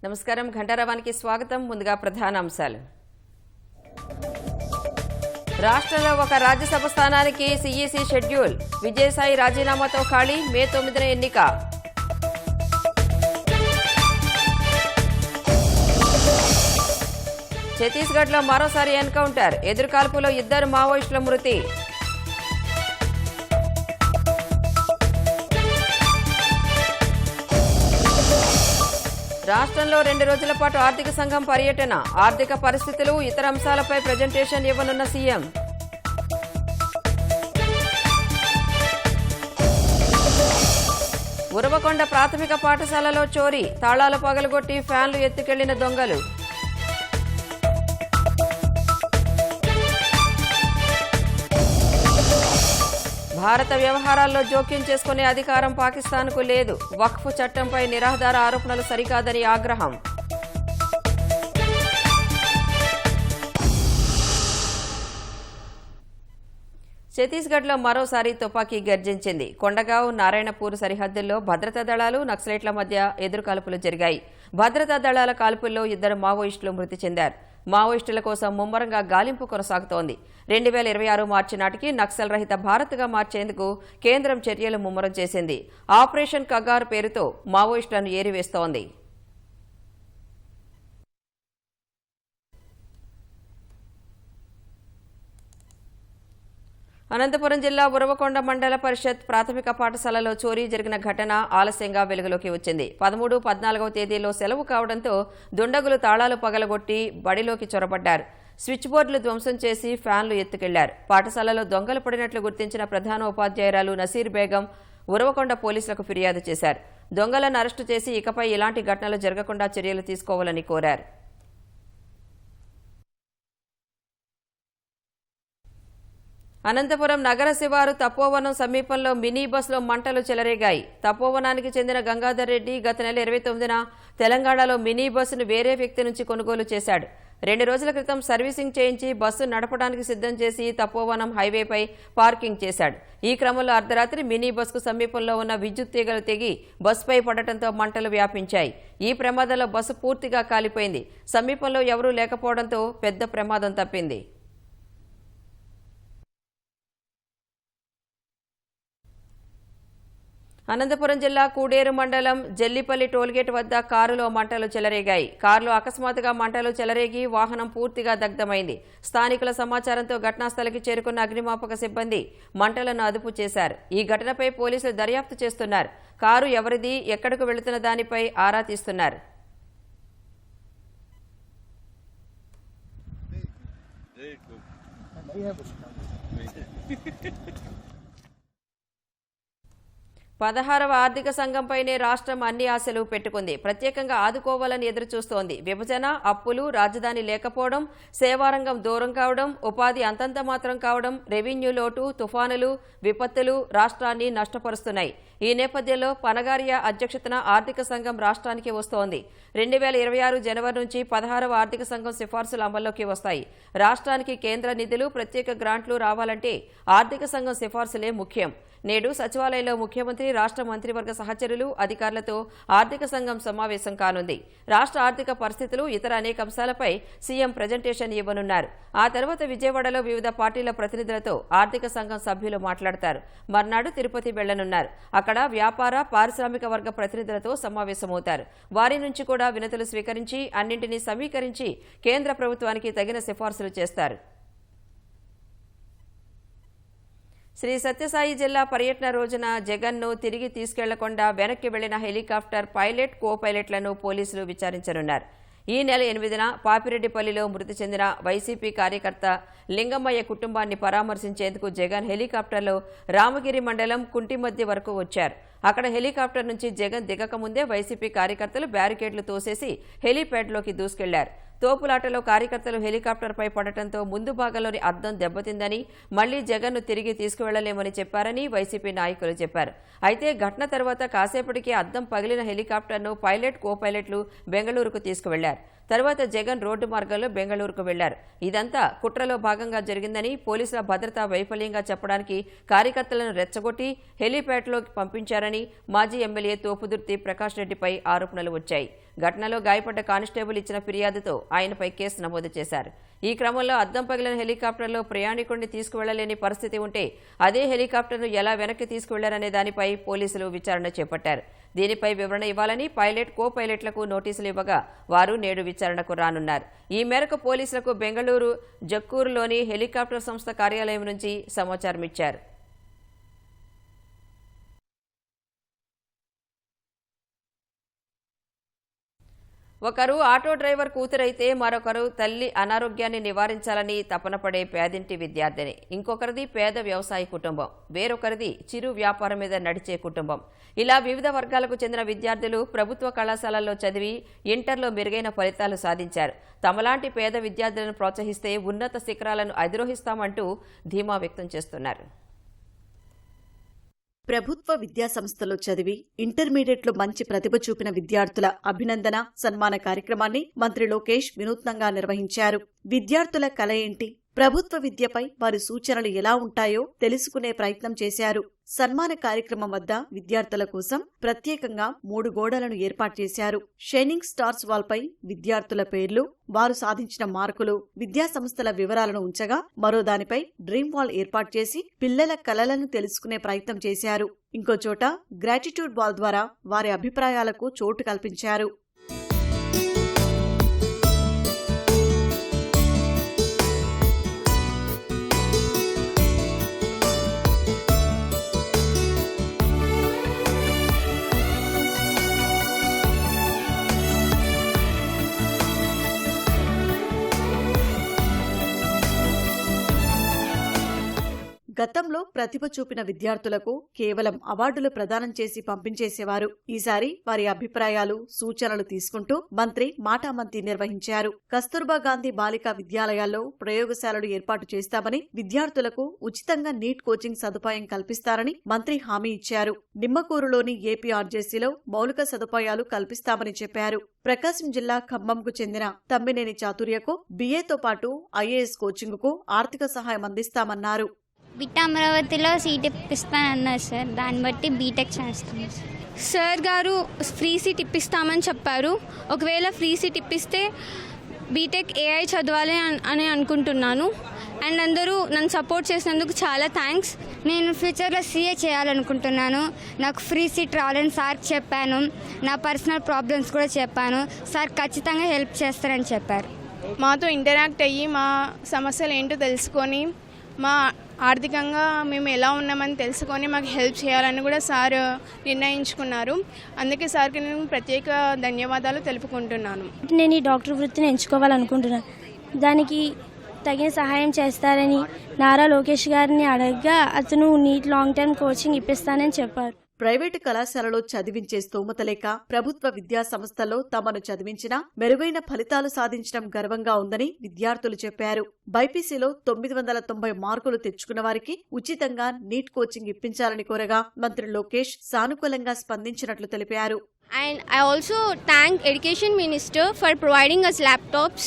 నమస్కారం ఘంటారావానికి స్వాగతం. ముందుగా ప్రధాన అంశాలు. రాష్ట్రంలో ఒక రాజ్యసభ స్థానానికి సీఈసీ షెడ్యూల్. విజయసాయి రాజీనామాతో ఖాళీ. మే 9న ఎన్నిక. ఛత్తీస్గఢ్లో మరోసారి ఎన్కౌంటర్. ఎదురుకాల్పులో 2 మావోయిస్టుల మృతి. రాష్ట్రంలో 2 రోజుల పాటు ఆర్థిక సంఘం పర్యటన. ఆర్థిక పరిస్థితులు, ఇతర అంశాలపై ప్రజెంటేషన్ ఇవ్వనున్న సీఎం. ఉరవకొండ ప్రాథమిక పాఠశాలలో చోరీ. తాళాలు పగలగొట్టి ఫ్యాన్లు ఎత్తుకెళ్లిన దొంగలు. భారత వ్యవహారాల్లో జోక్యం చేసుకునే అధికారం పాకిస్తాన్కు లేదు. వక్ఫ్ చట్టంపై నిరాధార ఆరోపణలు సరికాదని ఆగ్రహం. ఛత్తీస్గఢ్లో మరోసారి తుపాకీ గర్జించింది. కొండగావ్, నారాయణపూర్ సరిహద్దుల్లో భద్రతా దళాలు, నక్సలైట్ల మధ్య ఎదురుకాల్పులు జరిగాయి. భద్రతా దళాల కాల్పుల్లో 2 మావోయిస్టులు మృతి చెందారు. మావోయిస్టుల కోసం ముమ్మరంగా గాలింపు కొనసాగుతోంది. 2026 మార్చి నాటికి నక్సల్ రహిత భారత్గా మార్చేందుకు కేంద్రం చర్యలు ముమ్మరం చేసింది. ఆపరేషన్ కగార్ పేరుతో మావోయిస్టులను ఏరివేస్తోంది. అనంతపురం జిల్లా ఉరవకొండ మండల పరిషత్ ప్రాథమిక పాఠశాలలో చోరీ జరిగిన ఘటన ఆలస్యంగా వెలుగులోకి వచ్చింది. 13, 14వ తేదీలో సెలవు కావడంతో దుండగులు తాళాలు పగలగొట్టి బడిలోకి చొరబడ్డారు. స్విచ్ బోర్డులు ధ్వంసం చేసి ఫ్యాన్లు ఎత్తుకెళ్లారు. పాఠశాలలో దొంగలు పడినట్లు గుర్తించిన ప్రధాన ఉపాధ్యాయురాలు నసీర్ బేగం ఉరవకొండ పోలీసులకు ఫిర్యాదు చేశారు. దొంగలను అరెస్టు చేసి ఇకపై ఇలాంటి ఘటనలు జరగకుండా చర్యలు తీసుకోవాలని కోరారు. అనంతపురం నగర శివారు తపోవనం సమీపంలో మినీ బస్సులో మంటలు చెలరేగాయి. తపోవనానికి చెందిన గంగాధర్ రెడ్డి గత నెల 29న తెలంగాణలో మినీ బస్సును వేరే వ్యక్తి నుంచి కొనుగోలు చేశాడు. 2 రోజుల క్రితం సర్వీసింగ్ చేయించి బస్సు నడపడానికి సిద్ధం చేసి తపోవనం హైవేపై పార్కింగ్ చేశాడు. ఈ క్రమంలో అర్ధరాత్రి మినీ బస్సుకు సమీపంలో ఉన్న విద్యుత్ తీగలు తెగి బస్సుపై పడటంతో మంటలు వ్యాపించాయి. ఈ ప్రమాదంలో బస్సు పూర్తిగా కాలిపోయింది. సమీపంలో ఎవరూ లేకపోవడంతో పెద్ద ప్రమాదం తప్పింది. అనంతపురం జిల్లా కూడేరు మండలం జల్లిపల్లి టోల్గేట్ వద్ద కారులో మంటలు చెలరేగాయి. కారులో అకస్మాత్తుగా మంటలు చెలరేగి వాహనం పూర్తిగా దగ్ధమైంది. స్థానికుల సమాచారంతో ఘటనాస్థలికి చేరుకున్న అగ్నిమాపక సిబ్బంది మంటలను అదుపు చేశారు. ఈ ఘటనపై పోలీసులు దర్యాప్తు చేస్తున్నారు. కారు ఎవరిది, ఎక్కడకు వెళుతున్న దానిపై ఆరా తీస్తున్నారు. పదహారవ ఆర్థిక సంఘంపైనే రాష్ట్రం అన్ని ఆశలు పెట్టుకుంది. ప్రత్యేకంగా ఆదుకోవాలని ఎదురుచూస్తోంది. విభజన, అప్పులు, రాజధాని లేకపోవడం, సేవారంగం దూరం కావడం, ఉపాధి అంతంత మాత్రం కావడం, రెవెన్యూ లోటు, తుఫానులు, విపత్తులు రాష్ట్రాన్ని నష్టపరుస్తున్నాయి. ఈ నేపథ్యంలో పనగారియా అధ్యక్షతన ఆర్థిక సంఘం రాష్ట్రానికి వస్తోంది. 2026 జనవరి నుంచి 16వ ఆర్థిక సంఘం సిఫార్సులు అమల్లోకి వస్తాయి. రాష్ట్రానికి కేంద్ర నిధులు, ప్రత్యేక గ్రాంట్లు రావాలంటే ఆర్థిక సంఘం సిఫార్సులే ముఖ్యం. నేడు సచివాలయంలో ముఖ్యమంత్రి, రాష్ట్ర మంత్రివర్గ సహచరులు, అధికారులతో ఆర్థిక సంఘం సమావేశం కానుంది. రాష్ట్ర ఆర్థిక పరిస్థితులు, ఇతర అనేక అంశాలపై సీఎం ప్రజెంటేషన్ ఇవ్వనున్నారు. ఆ తర్వాత విజయవాడలో వివిధ పార్టీల ప్రతినిధులతో ఆర్థిక సంఘం సభ్యులు మాట్లాడతారు. మర్నాడు తిరుపతి వెళ్లనున్నారు. అక్కడ వ్యాపార, పారిశ్రామిక వర్గ ప్రతినిధులతో సమావేశమవుతారు. వారి నుంచి కూడా వినతులు స్వీకరించి అన్నింటినీ సమీకరించి కేంద్ర ప్రభుత్వానికి తగిన సిఫార్సులు చేస్తారు. శ్రీ సత్యసాయి జిల్లా పర్యటన రోజున జగన్ను తిరిగి తీసుకెళ్లకుండా వెనక్కి వెళ్లిన హెలికాప్టర్ పైలట్, కో పైలట్లను పోలీసులు విచారించనున్నారు. ఈ నెల 8న పాపిరెడ్డిపల్లిలో మృతి చెందిన వైసీపీ కార్యకర్త లింగమయ్య కుటుంబాన్ని పరామర్శించేందుకు జగన్ హెలికాప్టర్లో రామగిరి మండలం కుంటిమద్ది వరకు వచ్చారు. అక్కడ హెలికాప్టర్ నుంచి జగన్ దిగకముందే వైసీపీ కార్యకర్తలు బ్యారికేడ్లు తోసేసి హెలీప్యాడ్లోకి దూసుకెళ్లారు. తోపులాటలో కార్యకర్తలు హెలికాప్టర్పై పడటంతో ముందు భాగంలోని అద్దం దెబ్బతిందని, మళ్లీ జగన్ను తిరిగి తీసుకువెళ్లలేమని చెప్పారని వైసీపీ నాయకులు చెప్పారు. అయితే ఘటన తర్వాత కాసేపటికి అద్దం పగిలిన హెలికాప్టర్ను పైలట్, కో పైలట్లు బెంగళూరుకు తీసుకువెళ్లారు. తర్వాత జగన్ రోడ్డు మార్గంలో బెంగళూరుకు వెళ్లారు. ఇదంతా కుట్రలో భాగంగా జరిగిందని, పోలీసుల భద్రతా వైఫల్యంగా చెప్పడానికి కార్యకర్తలను రెచ్చగొట్టి హెలీప్యాడ్లోకి పంపించారని మాజీ ఎమ్మెల్యే తోపుదుర్తి ప్రకాష్ రెడ్డిపై ఆరోపణలు వచ్చాయి. ఘటనలో గాయపడ్డ కానిస్టేబుల్ ఇచ్చిన ఫిర్యాదుతో ఆయనపై కేసు నమోదు చేశారు. ఈ క్రమంలో అద్దం పగిలిన హెలికాప్టర్లో ప్రయాణికుడిని తీసుకువెళ్లలేని పరిస్థితి ఉంటే అదే హెలికాప్టర్ను ఎలా వెనక్కి తీసుకువెళ్లారనే దానిపై పోలీసులు విచారణ చేపట్టారు. దీనిపై వివరణ ఇవ్వాలని పైలట్, కో పైలట్లకు నోటీసులు ఇవ్వగా వారు నేడు విచారణకు రానున్నారు. ఈ మేరకు పోలీసులకు బెంగళూరు జక్కూరులోని హెలికాప్టర్ సంస్థ కార్యాలయం నుంచి సమాచారం ఇచ్చారు. ఒకరు ఆటో డ్రైవర్ కూతురైతే మరొకరు తల్లి అనారోగ్యాన్ని నివారించాలని తపన పడే పేదింటి విద్యార్థిని, ఇంకొకరిది పేద వ్యవసాయ కుటుంబం, వేరొకరిది చిరు వ్యాపారం మీద నడిచే కుటుంబం. ఇలా వివిధ వర్గాలకు చెందిన విద్యార్థులు ప్రభుత్వ కళాశాలల్లో చదివి ఇంటర్లో మెరుగైన ఫలితాలు సాధించారు. తమలాంటి పేద విద్యార్థులను ప్రోత్సహిస్తే ఉన్నత శిఖరాలను అధిరోహిస్తామంటూ ధీమా వ్యక్తం చేస్తున్నారు. ప్రభుత్వ విద్యాసంస్థలో చదివి ఇంటర్మీడియట్లో మంచి ప్రతిభ చూపిన విద్యార్థుల అభినందన సన్మాన కార్యక్రమాన్ని మంత్రి లోకేష్ వినూత్నంగా నిర్వహించారు. విద్యార్థుల కల ఏంటి, ప్రభుత్వ విద్యపై వారి సూచనలు ఎలా ఉంటాయో తెలుసుకునే ప్రయత్నం చేశారు. సన్మాన కార్యక్రమం వద్ద విద్యార్థుల కోసం ప్రత్యేకంగా 3 గోడలను ఏర్పాటు చేశారు. షైనింగ్ స్టార్స్ వాల్పై విద్యార్థుల పేర్లు, వారు సాధించిన మార్కులు, విద్యాసంస్థల వివరాలను ఉంచగా మరో దానిపై డ్రీమ్ వాల్ ఏర్పాటు చేసి పిల్లల కలలను తెలుసుకునే ప్రయత్నం చేశారు. ఇంకో చోట గ్రాటిట్యూడ్ వాల్ ద్వారా వారి అభిప్రాయాలకు చోటు కల్పించారు. గతంలో ప్రతిభ చూపిన విద్యార్థులకు కేవలం అవార్డులు ప్రదానం చేసి పంపించేసేవారు. ఈసారి వారి అభిప్రాయాలు, సూచనలు తీసుకుంటూ మంత్రి మాటామంతి నిర్వహించారు. కస్తూర్బా గాంధీ బాలికా విద్యాలయాల్లో ప్రయోగశాలలు ఏర్పాటు చేస్తామని, విద్యార్థులకు ఉచితంగా నీట్ కోచింగ్ సదుపాయం కల్పిస్తారని మంత్రి హామీ ఇచ్చారు. నిమ్మకూరులోని ఏపీఆర్జేసీలో మౌలిక సదుపాయాలు కల్పిస్తామని చెప్పారు. ప్రకాశం జిల్లా ఖమ్మంకు చెందిన తమ్మినేని చాతుర్యకు BAతో పాటు IAS కోచింగ్కు ఆర్థిక సహాయం అందిస్తామన్నారు. బిట్ అమరావతిలో సీట్ ఇప్పిస్తానన్నారు సార్, దాన్ని బట్టి బీటెక్ చేస్తాను. సార్ గారు ఫ్రీ సీట్ ఇప్పిస్తామని చెప్పారు. ఒకవేళ ఫ్రీ సీట్ ఇప్పిస్తే బీటెక్ AI చదవాలి అని అనుకుంటున్నాను. అండ్ అందరూ నన్ను సపోర్ట్ చేసినందుకు చాలా థ్యాంక్స్. నేను ఫ్యూచర్లో CA చేయాలనుకుంటున్నాను. నాకు ఫ్రీ సీట్ రావాలని సార్ చెప్పాను. నా పర్సనల్ ప్రాబ్లమ్స్ కూడా చెప్పాను. సార్ ఖచ్చితంగా హెల్ప్ చేస్తారని చెప్పారు. మాతో ఇంటరాక్ట్ అయ్యి మా సమస్యలు ఏంటో తెలుసుకొని, మా ఆర్థికంగా మేము ఎలా ఉన్నామని తెలుసుకొని మాకు హెల్ప్ చేయాలని కూడా సార్ నిర్ణయించుకున్నారు. అందుకే సార్కి నేను ప్రత్యేక ధన్యవాదాలు తెలుపుకుంటున్నాను. నేను ఈ డాక్టర్ వృత్తిని ఎంచుకోవాలనుకుంటున్నాను. దానికి తగిన సహాయం చేస్తారని నారా లోకేష్ గారిని అడగగా అతను నీట్ లాంగ్ టర్మ్ కోచింగ్ ఇప్పిస్తానని చెప్పారు. ప్రైవేటు కళాశాలలో చదివించే స్తోమత లేక ప్రభుత్వ విద్యా సంస్థల్లో తమను చదివించినా మెరుగైన ఫలితాలు సాధించడం గర్వంగా ఉందని విద్యార్థులు చెప్పారు. బైపీసీలో 990 మార్కులు తెచ్చుకున్న వారికి ఉచితంగా నీట్ కోచింగ్ ఇప్పించాలని కోరగా మంత్రి లోకేష్ సానుకూలంగా స్పందించినట్లు తెలిపారు. And I also thank Education Minister for providing us laptops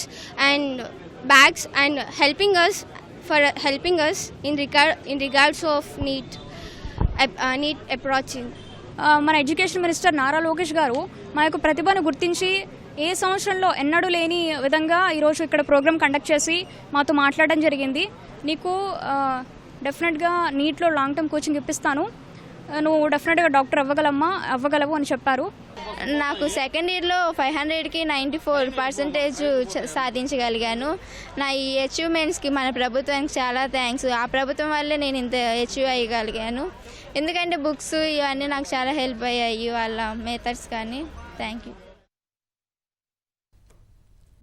and bags and helping us in regards of NEET approaching. మన ఎడ్యుకేషన్ మినిస్టర్ నారా లోకేష్ గారు మా యొక్క ప్రతిభను గుర్తించి ఏ సంవత్సరంలో ఎన్నడూ లేని విధంగా ఈరోజు ఇక్కడ ప్రోగ్రామ్ కండక్ట్ చేసి మాతో మాట్లాడడం జరిగింది. నీకు డెఫినెట్గా నీట్లో లాంగ్ టర్మ్ కోచింగ్ ఇప్పిస్తాను, నువ్వు డెఫినెట్గా డాక్టర్ అవ్వగలవు అని చెప్పారు. నాకు సెకండ్ ఇయర్లో 500కి 94% సాధించగలిగాను. నా ఈ అచీవ్మెంట్స్కి మన ప్రభుత్వానికి చాలా థ్యాంక్స్. ఆ ప్రభుత్వం వల్లే నేను ఇంత అచీవ్ అయ్యగలిగాను. ఎందుకంటే బుక్స్ ఇవన్నీ నాకు చాలా హెల్ప్ అయ్యాయి, వాళ్ళ మెథడ్స్ కానీ. Thank you.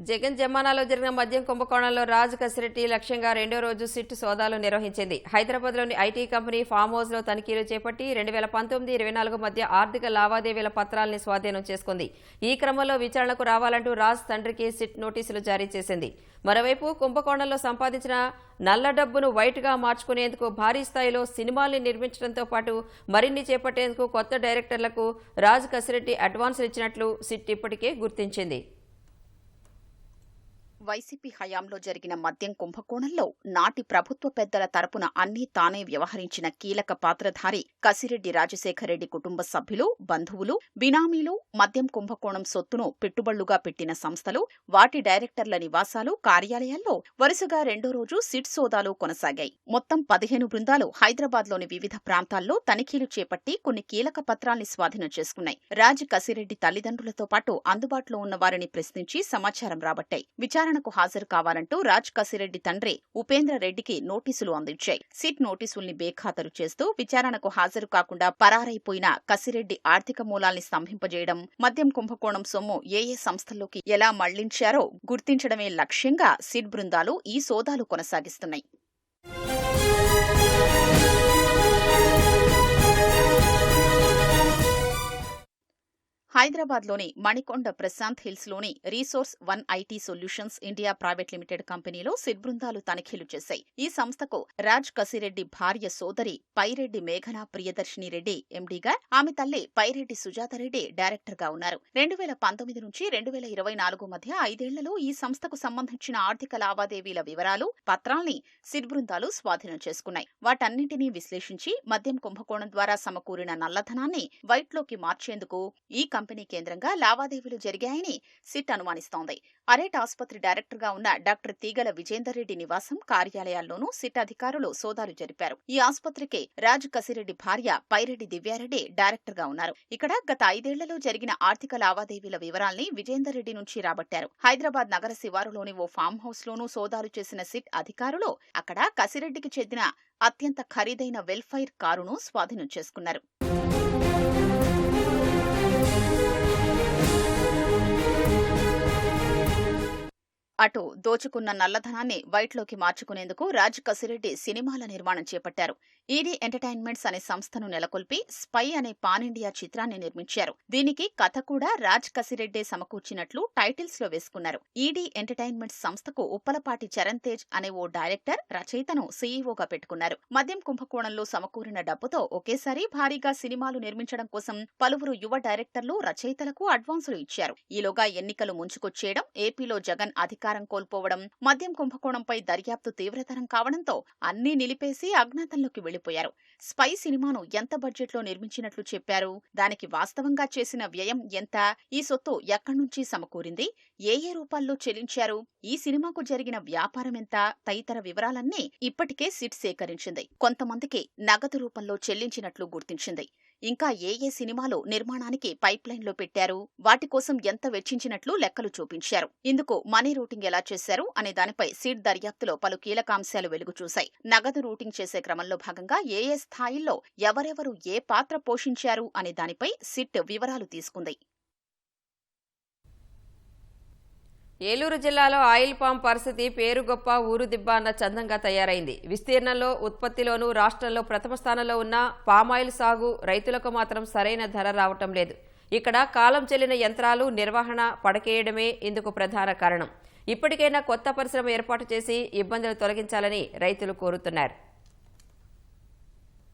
జగన్ జమానాలో జరిగిన మద్యం కుంభకోణంలో రాజ్ కసిరెడ్డి లక్ష్యంగా 2వ రోజు సిట్ సోదాలు నిర్వహించింది. హైదరాబాద్లోని ఐటీ కంపెనీ ఫామ్ హౌస్లో తనిఖీలు చేపట్టి 2019-24 మధ్య ఆర్థిక లావాదేవీల పత్రాలని స్వాధీనం చేసుకుంది. ఈ క్రమంలో విచారణకు రావాలంటూ రాజ్ తండ్రికి సిట్ నోటీసులు జారీ చేసింది. మరోవైపు కుంభకోణంలో సంపాదించిన నల్ల డబ్బును వైట్గా మార్చుకునేందుకు భారీ స్థాయిలో సినిమాల్ని నిర్మించడంతో పాటు మరిన్ని చేపట్టేందుకు కొత్త డైరెక్టర్లకు రాజ్ కసిరెడ్డి అడ్వాన్సులు ఇచ్చినట్లు సిట్ ఇప్పటికే గుర్తించింది. వైసీపీ హయాంలో జరిగిన మద్యం కుంభకోణంలో నాటి ప్రభుత్వ పెద్దల తరపున అన్నీ తానే వ్యవహరించిన కీలక పాత్రధారి కసిరెడ్డి రాజశేఖరరెడ్డి కుటుంబ సభ్యులు, బంధువులు, బినామీలు మద్యం కుంభకోణం సొత్తును పెట్టుబడులుగా పెట్టిన సంస్థలు, వాటి డైరెక్టర్ల నివాసాలు, కార్యాలయాల్లో వరుసగా రెండో రోజు సిట్ సోదాలు కొనసాగాయి. మొత్తం 15 బృందాలు హైదరాబాద్లోని వివిధ ప్రాంతాల్లో తనిఖీలు చేపట్టి కొన్ని కీలక పత్రాల్ని స్వాధీనం చేసుకున్నాయి. రాజ్ కసిరెడ్డి తల్లిదండ్రులతో పాటు అందుబాటులో ఉన్న వారిని ప్రశ్నించి సమాచారం రాబట్టాయి. విచారణకు హాజరు కావాలంటూ రాజ్ కసిరెడ్డి తండ్రి ఉపేంద్ర రెడ్డికి నోటీసులు అందించాయి. సిట్ నోటీసుల్ని బేఖాతరు చేస్తూ విచారణకు హాజరు కాకుండా పరారైపోయిన కసిరెడ్డి ఆర్థిక మూలాల్ని స్తంభింపజేయడం, మద్యం కుంభకోణం సొమ్ము ఏ సంస్థల్లోకి ఎలా మళ్లించారో గుర్తించడమే లక్ష్యంగా సిట్ బృందాలు ఈ సోదాలు కొనసాగిస్తున్నాయి. హైదరాబాద్లోని మణికొండ ప్రశాంత్ హిల్స్లోని resource 1 IT solutions India private limited కంపెనీలో సిట్ బృందాలు తనిఖీలు చేశాయి. ఈ సంస్థకు రాజ్ కసిరెడ్డి భార్య సోదరి పైరెడ్డి మేఘనా ప్రియదర్శిని రెడ్డి ఎండీగా, ఆమె తల్లి పైరెడ్డి సుజాతారెడ్డి డైరెక్టర్గా ఉన్నారు. 2019 నుంచి 2024 మధ్య 5 ఏళ్లలో ఈ సంస్థకు సంబంధించిన ఆర్థిక లావాదేవీల వివరాలు, పత్రాల్ని సిట్ బృందాలు స్వాధీనం చేసుకున్నాయి. వాటన్నింటినీ విశ్లేషించి మద్యం కుంభకోణం ద్వారా సమకూరిన నల్లధనాన్ని వైట్లోకి మార్చేందుకు ఈ కంపెనీ కేంద్రంగా లావాదేవీలు జరిగాయని సిట్ అనుమానిస్తోంది. అరేట్ ఆసుపత్రి డైరెక్టర్గా ఉన్న డాక్టర్ తీగల విజేందర్ రెడ్డి నివాసం, కార్యాలయాల్లోనూ సిట్ అధికారులు సోదాలు జరిపారు. ఈ ఆసుపత్రికి రాజ్ కసిరెడ్డి భార్య పైరెడ్డి దివ్యారెడ్డి డైరెక్టర్గా ఉన్నారు. ఇక్కడ గత 5 ఏళ్లలో జరిగిన ఆర్థిక లావాదేవీల వివరాల్ని విజేందర్ రెడ్డి నుంచి రాబట్టారు. హైదరాబాద్ నగర శివారులోని ఓ ఫామ్ హౌస్ లోనూ సోదాలు చేసిన సిట్ అధికారులు అక్కడ కసిరెడ్డికి చెందిన అత్యంత ఖరీదైన వెల్ఫైర్ కారును స్వాధీనం చేసుకున్నారు. అటు దోచుకున్న నల్లధనాన్ని వైట్లోకి మార్చుకునేందుకు రాజ్ కసిరెడ్డి సినిమాల నిర్మాణం చేపట్టారు. ఈడీ ఎంటర్టైన్మెంట్స్ అనే సంస్థను నెలకొల్పి స్పై అనే పాన్ ఇండియా చిత్రాన్ని నిర్మించారు. దీనికి కథ కూడా రాజ్ కసిరెడ్డే సమకూర్చినట్లు టైటిల్స్ లో వేసుకున్నారు. ఈడీ ఎంటర్టైన్మెంట్స్ సంస్థకు ఉప్పలపాటి చరణ్ తేజ్ అనే ఓ డైరెక్టర్, రచయితను సీఈఓగా పెట్టుకున్నారు. మద్యం కుంభకోణంలో సమకూరిన డబ్బుతో ఒకేసారి భారీగా సినిమాలు నిర్మించడం కోసం పలువురు యువ డైరెక్టర్లు, రచయితలకు అడ్వాన్సులు ఇచ్చారు. ఈలోగా ఎన్నికలు ముంచుకొచ్చేయడం, ఏపీలో జగన్ అధికారం కోల్పోవడం, మద్యం కుంభకోణంపై దర్యాప్తు తీవ్రతరం కావడంతో అన్నీ నిలిపేసి అజ్ఞాతంలోకి వెళ్లిపోయారు. స్పై సినిమాను ఎంత బడ్జెట్లో నిర్మించినట్లు చెప్పారు, దానికి వాస్తవంగా చేసిన వ్యయం ఎంత, ఈ సొత్తు ఎక్కడ్నుంచి సమకూరింది, ఏ రూపాల్లో చెల్లించారు, ఈ సినిమాకు జరిగిన వ్యాపారం ఎంత తదితర వివరాలన్నీ ఇప్పటికే సిట్ సేకరించింది. కొంతమందికి నగదు రూపంలో చెల్లించినట్లు గుర్తించింది. ఇంకా ఏ సినిమాలు నిర్మాణానికి పైప్ లైన్ లో పెట్టారు, వాటి కోసం ఎంత వెచ్చించినట్లు లెక్కలు చూపించారు. ఇందుకు మనీ రూటింగ్ ఎలా చేశారు అనే దానిపై సిట్ దర్యాప్తులో పలు కీలక అంశాలు వెలుగు చూశాయి. నగదు రూటింగ్ చేసే క్రమంలో భాగంగా ఏ స్థాయిల్లో ఎవరెవరు ఏ పాత్ర పోషించారు అనే దానిపై సిట్ వివరాలు తీసుకుంది. ఏలూరు జిల్లాలో ఆయిల్ పామ్ పరిస్థితి పేరు గొప్ప ఊరు దిబ్బ అన్న చందంగా తయారైంది. విస్తీర్ణంలో, ఉత్పత్తిలోనూ రాష్ట్రంలో ప్రథమ స్థానంలో ఉన్న పామాయిల్ సాగు రైతులకు మాత్రం సరైన ధర రావటం లేదు. ఇక్కడ కాలం చెల్లిన యంత్రాలు, నిర్వహణ పడకేయడమే ఇందుకు ప్రధాన కారణం. ఇప్పటికైనా కొత్త పరిశ్రమ ఏర్పాటు చేసి ఇబ్బందులు తొలగించాలని రైతులు కోరుతున్నారు.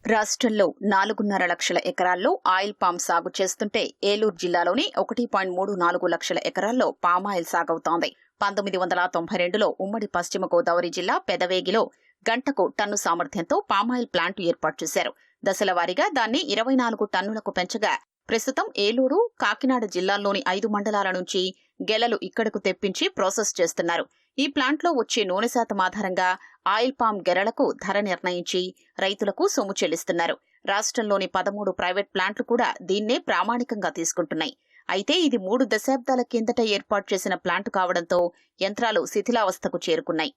రాష్ట్రంలో 4.5 లక్షల ఎకరాల్లో ఆయిల్ పామ్ సాగు చేస్తుంటే ఏలూరు జిల్లాలోని 1.34 లక్షల ఎకరాల్లో పామాయిల్ సాగవుతోంది. 1992లో ఉమ్మడి పశ్చిమ గోదావరి జిల్లా పెదవేగిలో గంటకు టన్ను సామర్థ్యంతో పామాయిల్ ప్లాంట్ ఏర్పాటు చేశారు. దశలవారీగా దాన్ని 24 టన్నులకు పెంచగా ప్రస్తుతం ఏలూరు, కాకినాడ జిల్లాల్లోని 5 మండలాల నుంచి గెలలు ఇక్కడకు తెప్పించి ప్రాసెస్ చేస్తున్నారు. ఈ ప్లాంట్లో వచ్చే నూనె శాతం ఆధారంగా ఆయిల్ పామ్ గెరలకు ధర నిర్ణయించి రైతులకు సొమ్ము చెల్లిస్తున్నారు. రాష్ట్రంలోని 13 ప్రైవేట్ ప్లాంట్లు కూడా దీన్నే ప్రామాణికంగా తీసుకుంటున్నాయి. అయితే ఇది 3 దశాబ్దాల కిందట ఏర్పాటు చేసిన ప్లాంటు కావడంతో యంత్రాలు శిథిలావస్థకు చేరుకున్నాయి.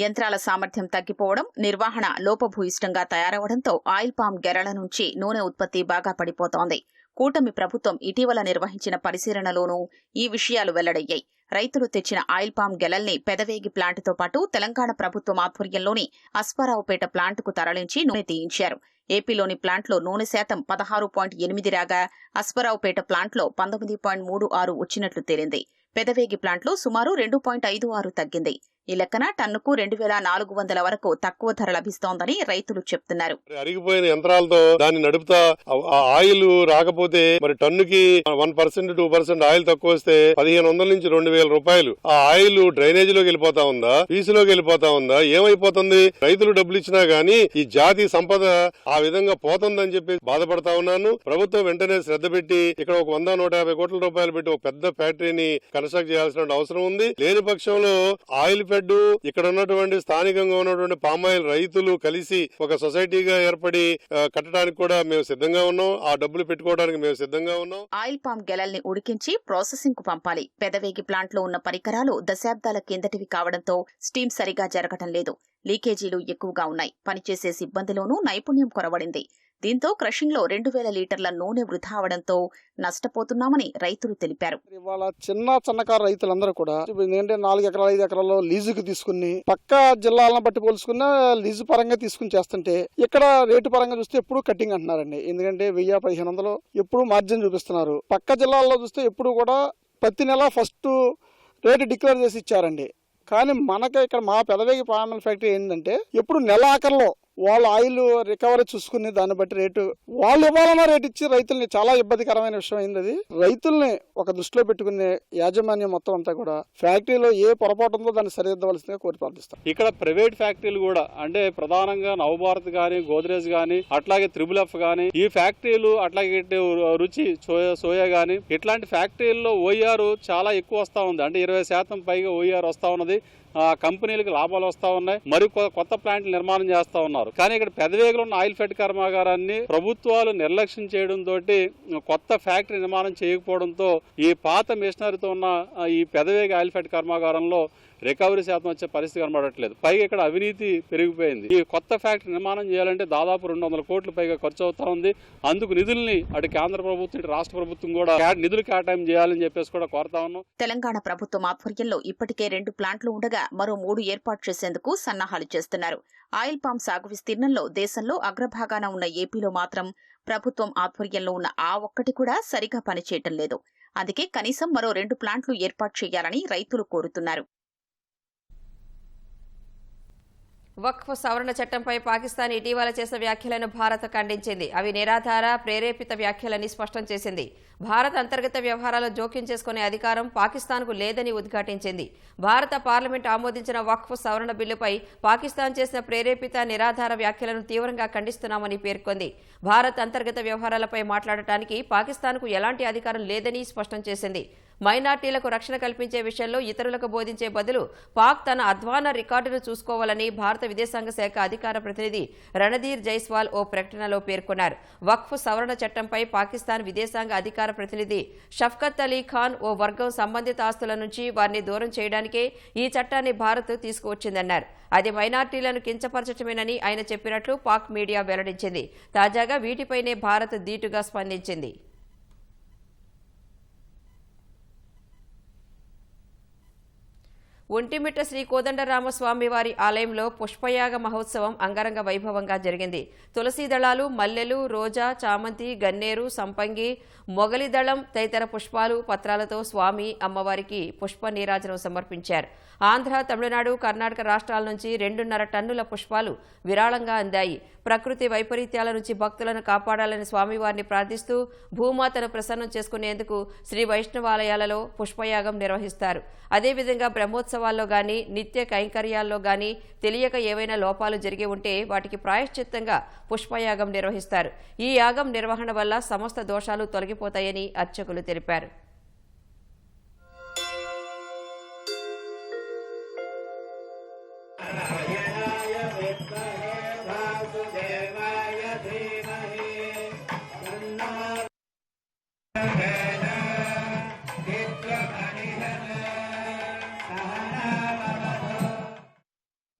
యంత్రాల సామర్థ్యం తగ్గిపోవడం, నిర్వహణ లోపభూయిష్టంగా తయారవడంతో ఆయిల్ పామ్ గెరల నుంచి నూనె ఉత్పత్తి బాగా పడిపోతోంది. కూటమి ప్రభుత్వం ఇటీవల నిర్వహించిన పరిశీలనలోనూ ఈ విషయాలు వెల్లడయ్యాయి. రైతులు తెచ్చిన ఆయిల్ పామ్ గెలల్ని పెదవేగి ప్లాంటుతో పాటు తెలంగాణ ప్రభుత్వం ఆధ్వర్యంలోని అశ్వారావుపేట ప్లాంటుకు తరలించి నూనె తీయించారు. ఏపీలోని ప్లాంట్లో నూనె శాతం 16.8 రాగా అశ్వారావుపేట ప్లాంట్లో 19.36 వచ్చినట్లు తేలింది. పెదవేగి ప్లాంట్లో సుమారు 2.56 తగ్గింది. ఈ లెక్కన టన్నుకు 2,400 వరకు తక్కువ ధర లభిస్తోందని రైతులు చెప్తున్నారు. అరిగిపోయిన యంత్రాలతో దాన్ని నడుపుతా ఆయిల్ రాకపోతే మరి టన్నుకి 1% 2% ఆయిల్ తక్కువ వస్తే 1,500 నుంచి 2,000 రూపాయలు ఆ ఆయిల్ డ్రైనేజ్ లోకి వెళ్ళిపోతా ఉందా, పీసులోకి వెళ్ళిపోతా ఉందా, ఏమైపోతుంది? రైతులు డబ్బులు ఇచ్చినా గానీ ఈ జాతి సంపద ఆ విధంగా పోతుందని చెప్పి బాధపడతా ఉన్నాను. ప్రభుత్వం వెంటనే శ్రద్ధ పెట్టి ఇక్కడ ఒక 100-150 కోట్ల రూపాయలు పెట్టి ఒక పెద్ద ఫ్యాక్టరీని కన్స్ట్రక్ట్ చేయాల్సిన అవసరం ఉంది. లేని పక్షంలో ఆయిల్ ఫెడ్ ఇక్కడ ఉన్నటువంటి స్థానికంగా ఉన్నటువంటి పామాయిల్ రైతులు కలిసి ఒక సొసైటీగా ఏర్పడి కట్టడానికి కూడా మేము సిద్ధంగా ఉన్నాం. ఆ డబ్బులు పెట్టుకోవడానికి మేము సిద్ధంగా ఉన్నాం. ఆయిల్ పామ్ గెలల్ని ఉడికించి ప్రాసెసింగ్ కు పంపాలి. పెదవేగి ప్లాంట్ లో ఉన్న పరికరాలు దశాబ్దాల కిందటివి కావడంతో స్టీమ్ సరిగా జరగటం లేదు. లీకేజీలు ఎక్కువగా ఉన్నాయి. పనిచేసే సిబ్బందిలోనూ నైపుణ్యం కొరవడింది. దీంతో క్రషింగ్ లో 2,000 లీటర్ల నూనె వృధా అవడంతో నష్టపోతున్నామని రైతులు తెలిపారు. ఇవాళ చిన్నకారు రైతులందరూ కూడా 4 ఎకరాలు 5 ఎకరాల్లో లీజుకు తీసుకుని పక్క జిల్లాలను బట్టి పోల్చుకున్న లీజు పరంగా తీసుకుని చేస్తుంటే ఇక్కడ రేటు పరంగా చూస్తే ఎప్పుడు కట్టింగ్ అంటున్నారండి. ఎందుకంటే 1,000-1,500 ఎప్పుడు మార్జిన్ చూపిస్తున్నారు. పక్క జిల్లాల్లో చూస్తే ఎప్పుడు కూడా ప్రతి నెల ఫస్ట్ రేటు డిక్లేర్ చేసి ఇచ్చారండి. కానీ మనకి ఇక్కడ మా పెదవేగి పామాయిల్ ఫ్యాక్టరీ ఏంటంటే ఎప్పుడు నెల ఆఖరిలో వాళ్ళు ఆయిల్ రికవరీ చూసుకుని దాన్ని బట్టి రేటు వాళ్ళు ఇవ్వాలన్న రేటు ఇచ్చి రైతుల్ని చాలా ఇబ్బందికరమైన విషయం అయింది. అది రైతుల్ని ఒక దృష్టిలో పెట్టుకునే యాజమాన్యం మొత్తం అంతా కూడా ఫ్యాక్టరీలో ఏ పొరపాటు ఉందో దాన్ని సరిదిద్దవలసిందిగా కోరి ప్రార్థిస్తాం. ఇక్కడ ప్రైవేట్ ఫ్యాక్టరీలు కూడా అంటే ప్రధానంగా నవభారత్ గానీ, గోద్రేజ్ గానీ, అట్లాగే త్రిబుల్ ఎఫ్ గానీ, ఈ ఫ్యాక్టరీలు అట్లాగే రుచి సోయా గానీ ఇట్లాంటి ఫ్యాక్టరీల్లో ఓఆర్ చాలా ఎక్కువ వస్తా ఉంది. అంటే 20% పైగా ఓఆర్ వస్తా ఉన్నది. కంపెనీలకు లాభాలు వస్తా ఉన్నాయి. మరి కొత్త ప్లాంట్లు నిర్మాణం చేస్తా ఉన్నారు. కానీ ఇక్కడ పెదవేగిలో ఉన్న ఆయిల్ ఫెడ్ కర్మాగారాన్ని ప్రభుత్వాలు నిర్లక్ష్యం చేయడంతో కొత్త ఫ్యాక్టరీ నిర్మాణం చేయకపోవడంతో ఈ పాత మిషనరీతో ఉన్న ఈ పెదవేగి ఆయిల్ ఫెడ్ కర్మాగారంలో రికవరీ శాతం వచ్చే పరిస్థితి కనబడట్లేదు. పైగా ఇక్కడ అవినీతి పెరిగిపోయింది. ఈ కొత్త ఫ్యాక్టరీ నిర్మాణం చేయాలంటే దాదాపు 200 కోట్ల పైగా ఖర్చు అవుతా ఉంది. అందుకు నిధుల్ని అటు కేంద్ర ప్రభుత్వం ఇటు రాష్ట్ర ప్రభుత్వం కూడా నిధులు కేటాయం చేయాలని చెప్పేసి కూడా కోరుతా ఉన్నాం. తెలంగాణ ప్రభుత్వం ఆధ్వర్యంలో ఇప్పటికే 2 ప్లాంట్లు ఉండగా మరో 3 ఏర్పాటు చేసేందుకు సన్నాహాలు చేస్తున్నారు. ఆయిల్ పామ్ సాగు విస్తీర్ణంలో దేశంలో అగ్రభాగాన ఉన్న ఏపీలో మాత్రం ప్రభుత్వం ఆధ్వర్యంలో ఉన్న ఆ ఒక్కటి కూడా సరిగా పనిచేయటం లేదు. అందుకే కనీసం మరో 2 ప్లాంట్లు ఏర్పాటు చేయాలని రైతులు కోరుతున్నారు. వక్ఫ్ సవరణ చట్టంపై పాకిస్తాన్ ఇటీవల చేసిన వ్యాఖ్యలను భారత్ ఖండించింది. అవి నిరాధార, ప్రేరేపిత వ్యాఖ్యలని స్పష్టం చేసింది. భారత అంతర్గత వ్యవహారాల్లో జోక్యం చేసుకునే అధికారం పాకిస్తాన్కు లేదని ఉద్ఘాటించింది. భారత పార్లమెంట్ ఆమోదించిన వక్ఫ్ సవరణ బిల్లుపై పాకిస్తాన్ చేసిన ప్రేరేపిత, నిరాధార వ్యాఖ్యలను తీవ్రంగా ఖండిస్తున్నామని పేర్కొంది. భారత్ అంతర్గత వ్యవహారాలపై మాట్లాడటానికి పాకిస్తాన్కు ఎలాంటి అధికారం లేదని స్పష్టం చేసింది. మైనార్టీలకు రక్షణ కల్పించే విషయంలో ఇతరులకు బోధించే బదులు పాక్ తన అధ్వాన రికార్డును చూసుకోవాలని భారత విదేశాంగ శాఖ అధికార ప్రతినిధి రణధీర్ జైస్వాల్ ఓ ప్రకటనలో పేర్కొన్నారు. వక్ఫ్ సవరణ చట్టంపై పాకిస్తాన్ విదేశాంగ అధికార ప్రతినిధి షఫ్కత్ అలీ ఖాన్ ఓ వర్గం సంబంధిత ఆస్తుల నుంచి వారిని దూరం చేయడానికే ఈ చట్టాన్ని భారత్ తీసుకువచ్చిందన్నారు. అది మైనార్టీలను కించపరచటమేనని ఆయన చెప్పినట్లు పాక్ మీడియా వెల్లడించింది. తాజాగా వీటిపైనే భారత్ ధీటుగా స్పందించింది. ఒంటిమిట్ట శ్రీ కోదండరామస్వామి వారి ఆలయంలో పుష్పయాగ మహోత్సవం అంగరంగ వైభవంగా జరిగింది. తులసీ దళాలు, మల్లెలు, రోజా, చామంతి, గన్నేరు, సంపంగి, మొగలిదళం తదితర పుష్పాలు, పత్రాలతో స్వామి అమ్మవారికి పుష్ప నీరాజనం సమర్పించారు. ఆంధ్ర, తమిళనాడు, కర్ణాటక రాష్ట్రాల నుంచి 2.5 టన్నుల పుష్పాలు విరాళంగా అందాయి. ప్రకృతి వైపరీత్యాల నుంచి భక్తులను కాపాడాలని స్వామివారిని ప్రార్థిస్తూ భూమాతను ప్రసన్నం చేసుకునేందుకు శ్రీ వైష్ణవాలయాలలో పుష్పయాగం నిర్వహిస్తారు. అదేవిధంగా బ్రహ్మోత్సవాల్లో గానీ, నిత్య కైంకర్యాల్లో గానీ తెలియక ఏవైనా లోపాలు జరిగి ఉంటే వాటికి ప్రాయశ్చిత్తంగా పుష్పయాగం నిర్వహిస్తారు. ఈ యాగం నిర్వహణ వల్ల సమస్త దోషాలు తొలగిపోతాయని అర్చకులు తెలిపారు.